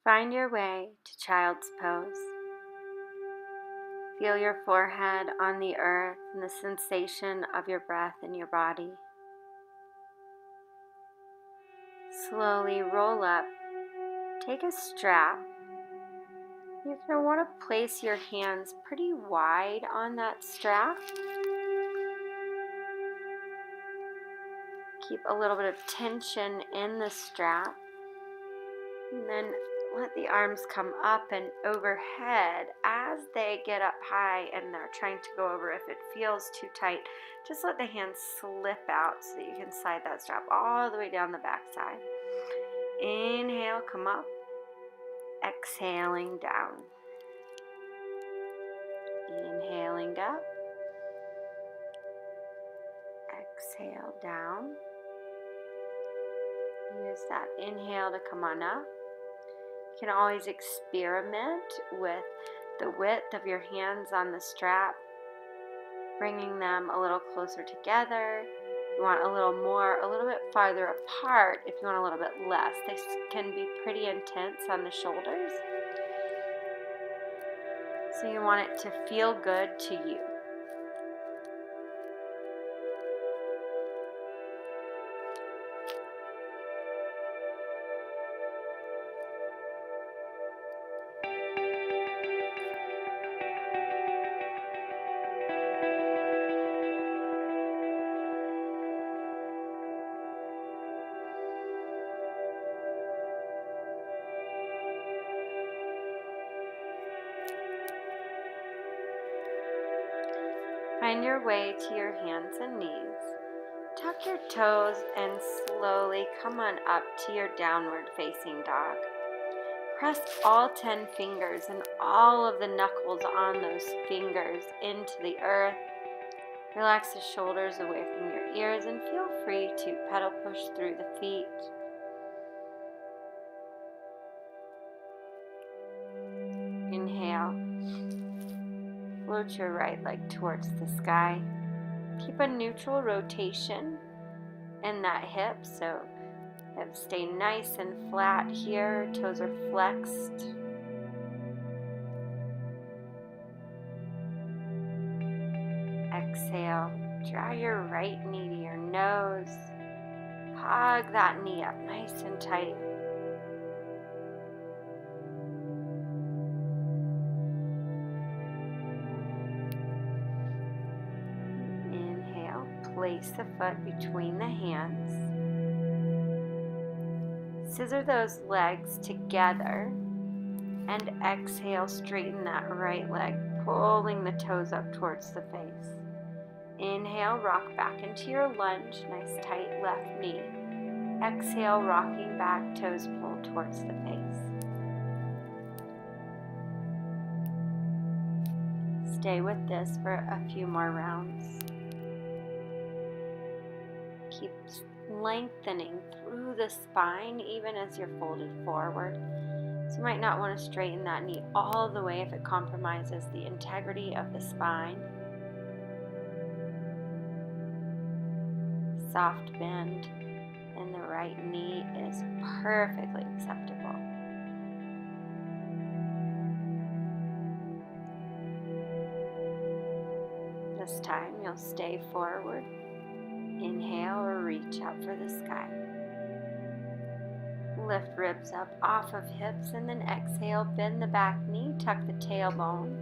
Find your way to Child's Pose. Feel your forehead on the earth and the sensation of your breath in your body. Slowly roll up. Take a strap. You're going to want to place your hands pretty wide on that strap. Keep a little bit of tension in the strap. And then let the arms come up and overhead. As they get up high and they're trying to go over, if it feels too tight, just let the hands slip out so that you can slide that strap all the way down the back side. Inhale, come up. Exhaling down. Inhaling up. Exhale down. Use that inhale to come on up. You can always experiment with the width of your hands on the strap, bringing them a little closer together. If you want a little more, a little bit farther apart. If you want a little bit less, they can be pretty intense on the shoulders. So you want it to feel good to you. Find your way to your hands and knees. Tuck your toes and slowly come on up to your downward facing dog. Press all 10 fingers and all of the knuckles on those fingers into the earth. Relax the shoulders away from your ears and feel free to pedal push through the feet. Inhale. Float your right leg towards the sky. Keep a neutral rotation in that hip, so hips stay nice and flat here. Toes are flexed. Exhale. Draw your right knee to your nose. Hug that knee up nice and tight. Place the foot between the hands. Scissor those legs together and exhale, straighten that right leg, pulling the toes up towards the face. Inhale, rock back into your lunge, nice tight left knee. Exhale, rocking back, toes pulled towards the face. Stay with this for a few more rounds. Keep lengthening through the spine even as you're folded forward. So you might not want to straighten that knee all the way if it compromises the integrity of the spine. Soft bend in the right knee is perfectly acceptable. This time you'll stay forward. Inhale or reach up for the sky. Lift ribs up off of hips and then exhale, bend the back knee, tuck the tailbone.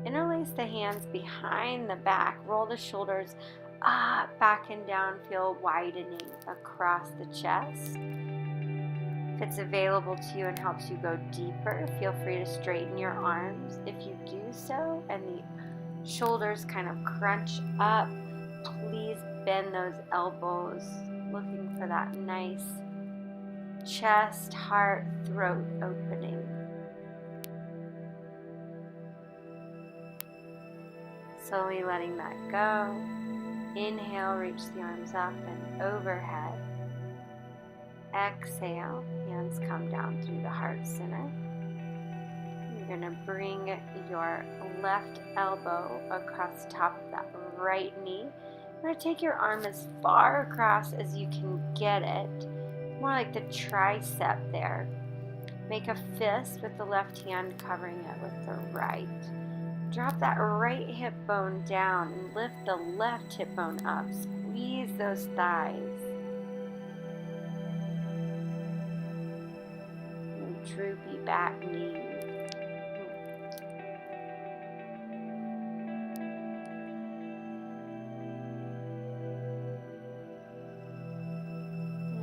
Interlace the hands behind the back, roll the shoulders up, back and down, feel widening across the chest. If it's available to you and helps you go deeper, feel free to straighten your arms if you do so, and the shoulders kind of crunch up. Please bend those elbows, looking for that nice chest, heart, throat opening. Slowly letting that go. Inhale, reach the arms up and overhead. Exhale, hands come down through the heart center. You're going to bring your left elbow across the top of that right knee. You're going to take your arm as far across as you can get it, more like the tricep there. Make a fist with the left hand covering it with the right. Drop that right hip bone down and lift the left hip bone up. Squeeze those thighs. And droopy back knees.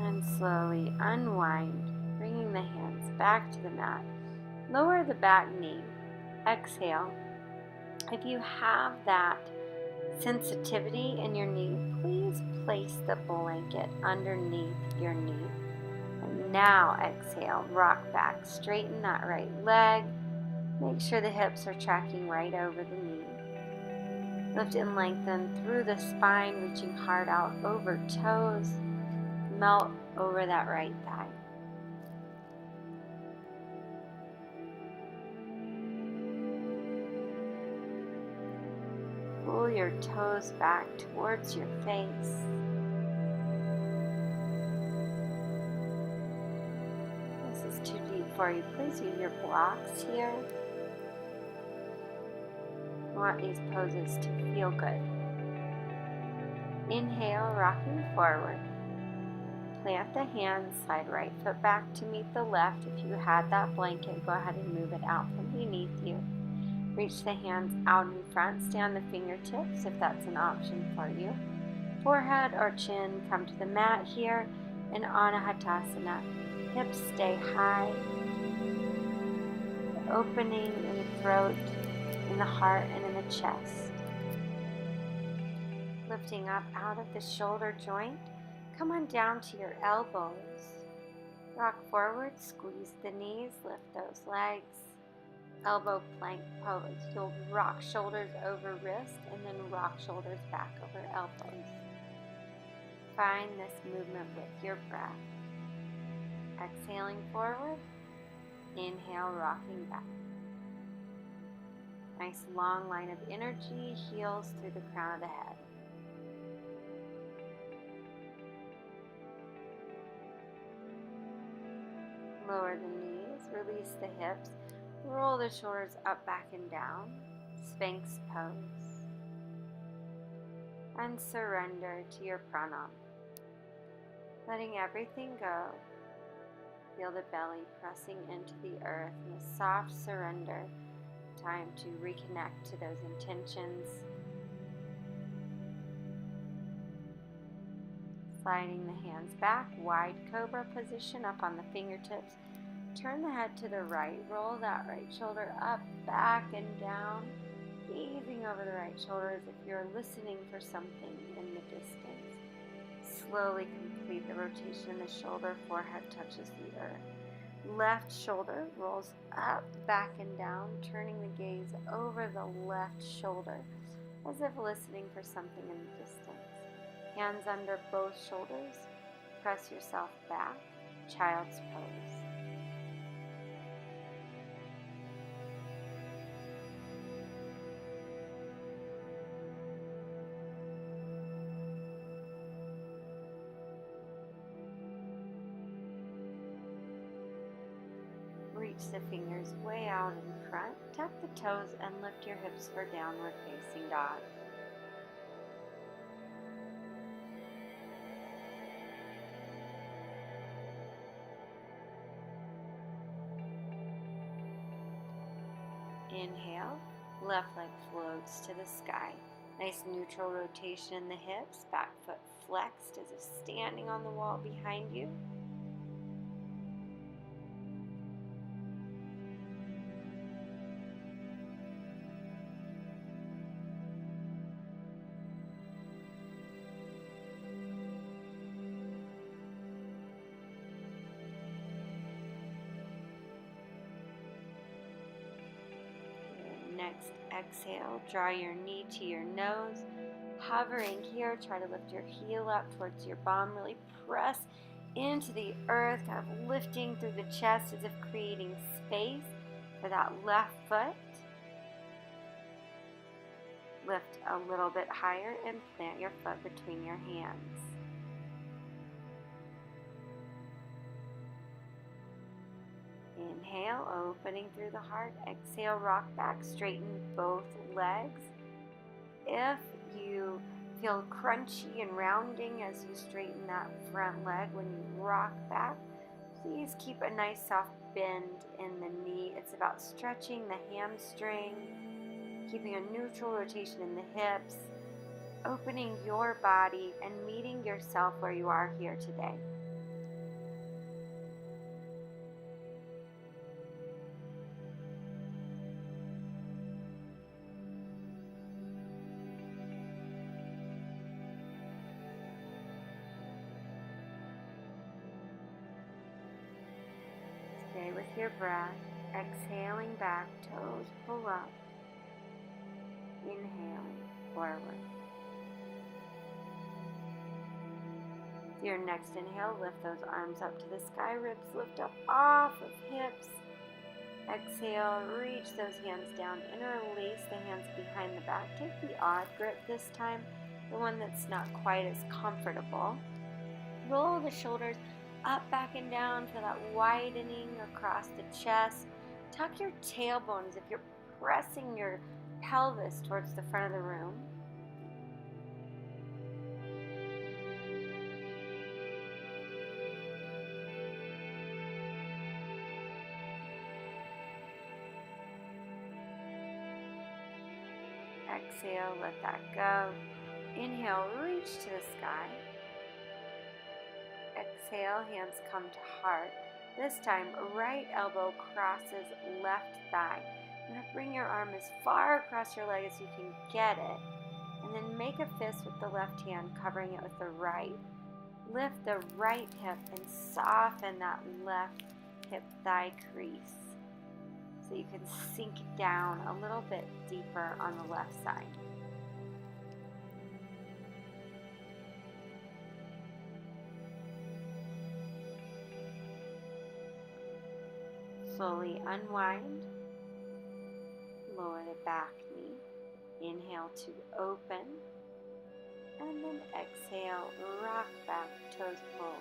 And slowly unwind, bringing the hands back to the mat. Lower the back knee. Exhale. If you have that sensitivity in your knee, please place the blanket underneath your knee. And now exhale, rock back, straighten that right leg. Make sure the hips are tracking right over the knee. Lift and lengthen through the spine, reaching hard out over toes. Melt over that right thigh. Pull your toes back towards your face. This is too deep for you. Please use your blocks here. I want these poses to feel good. Inhale, rocking forward. Plant the hands, slide right foot back to meet the left. If you had that blanket, go ahead and move it out from beneath you. Reach the hands out in front, stay on the fingertips if that's an option for you. Forehead or chin, come to the mat here in Anahatasana. Hips stay high. The opening in the throat, in the heart, and in the chest. Lifting up out of the shoulder joint, come on down to your elbows. Rock forward, squeeze the knees, lift those legs. Elbow plank pose. You'll rock shoulders over wrist and then rock shoulders back over elbows. Find this movement with your breath. Exhaling forward. Inhale, rocking back. Nice long line of energy, heels through the crown of the head. Lower the knees, release the hips. Roll the shoulders up, back, and down. Sphinx pose. And surrender to your pranam. Letting everything go. Feel the belly pressing into the earth in a soft surrender. Time to reconnect to those intentions. Sliding the hands back, wide cobra position up on the fingertips. Turn the head to the right, roll that right shoulder up, back, and down, gazing over the right shoulder as if you're listening for something in the distance. Slowly complete the rotation in the shoulder, forehead touches the earth. Left shoulder rolls up, back, and down, turning the gaze over the left shoulder as if listening for something in the distance. Hands under both shoulders, press yourself back, child's pose. Reach the fingers way out in front, tuck the toes, and lift your hips for downward facing dog. Inhale, left leg floats to the sky. Nice neutral rotation in the hips, back foot flexed as if standing on the wall behind you. Next, exhale, draw your knee to your nose. Hovering here, try to lift your heel up towards your bum. Really press into the earth, kind of lifting through the chest as if creating space for that left foot. Lift a little bit higher and plant your foot between your hands. Inhale, opening through the heart. Exhale, rock back, straighten both legs. If you feel crunchy and rounding as you straighten that front leg when you rock back, please keep a nice soft bend in the knee. It's about stretching the hamstring, keeping a neutral rotation in the hips, opening your body and meeting yourself where you are here today. Stay with your breath, exhaling back, toes pull up, inhaling forward. Your next inhale, lift those arms up to the sky, ribs lift up off of hips. Exhale, reach those hands down, interlace the hands behind the back. Take the odd grip this time, the one that's not quite as comfortable. Roll the shoulders up, back, and down. Feel that widening across the chest. Tuck your tailbone as if you're pressing your pelvis towards the front of the room. Exhale, let that go. Inhale, reach to the sky. Exhale, hands come to heart. This time, right elbow crosses left thigh. You're going to bring your arm as far across your leg as you can get it. And then make a fist with the left hand, covering it with the right. Lift the right hip and soften that left hip thigh crease, so you can sink down a little bit deeper on the left side. Slowly unwind, lower the back knee, inhale to open, and then exhale, rock back, toes pull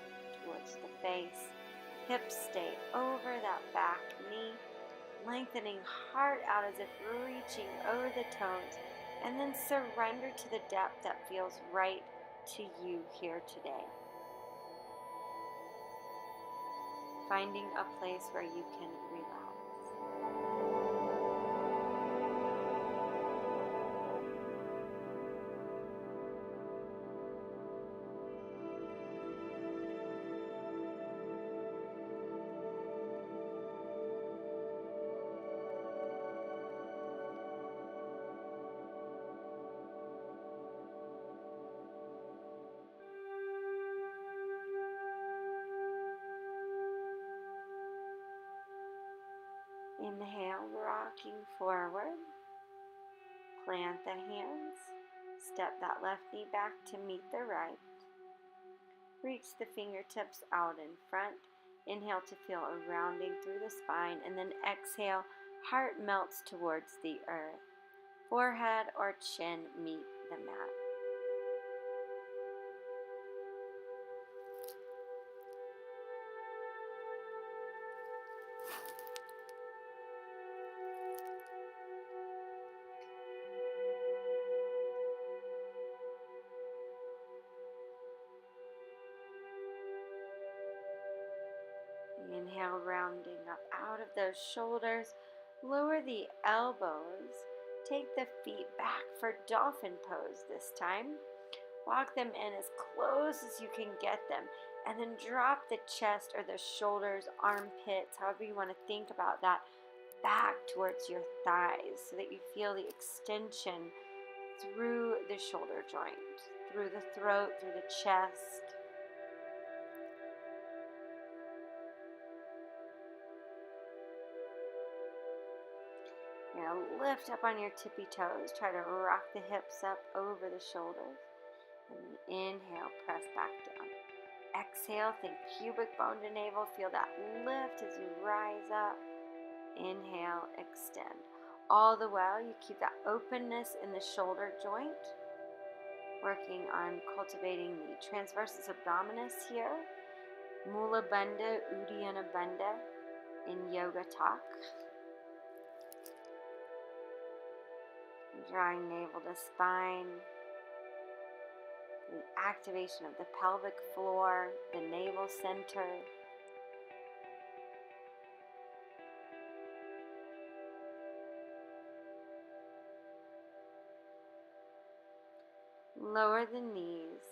towards the face, hips stay over that back knee, lengthening heart out as if reaching over the toes, and then surrender to the depth that feels right to you here today. Finding a place where you can relax. Inhale, rocking forward. Plant the hands. Step that left knee back to meet the right. Reach the fingertips out in front. Inhale to feel a rounding through the spine, and then exhale, heart melts towards the earth. Forehead or chin meet the mat. Inhale, rounding up out of those shoulders. Lower the elbows. Take the feet back for Dolphin Pose this time. Walk them in as close as you can get them. And then drop the chest or the shoulders, armpits, however you want to think about that, back towards your thighs so that you feel the extension through the shoulder joint, through the throat, through the chest. Now lift up on your tippy toes. Try to rock the hips up over the shoulders. And inhale, press back down. Exhale, think pubic bone to navel. Feel that lift as you rise up. Inhale, extend. All the while, you keep that openness in the shoulder joint. Working on cultivating the transversus abdominis here. Mula Bandha, Uddiyana Bandha. in Yoga Talk. Drawing navel to spine, the activation of the pelvic floor, the navel center. Lower the knees,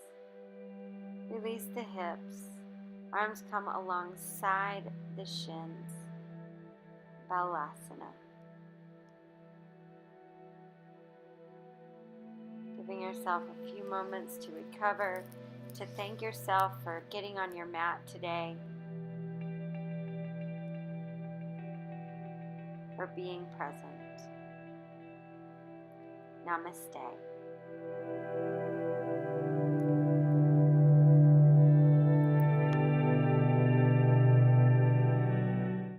release the hips, arms come alongside the shins, Balasana. Giving yourself a few moments to recover, to thank yourself for getting on your mat today, for being present. Namaste.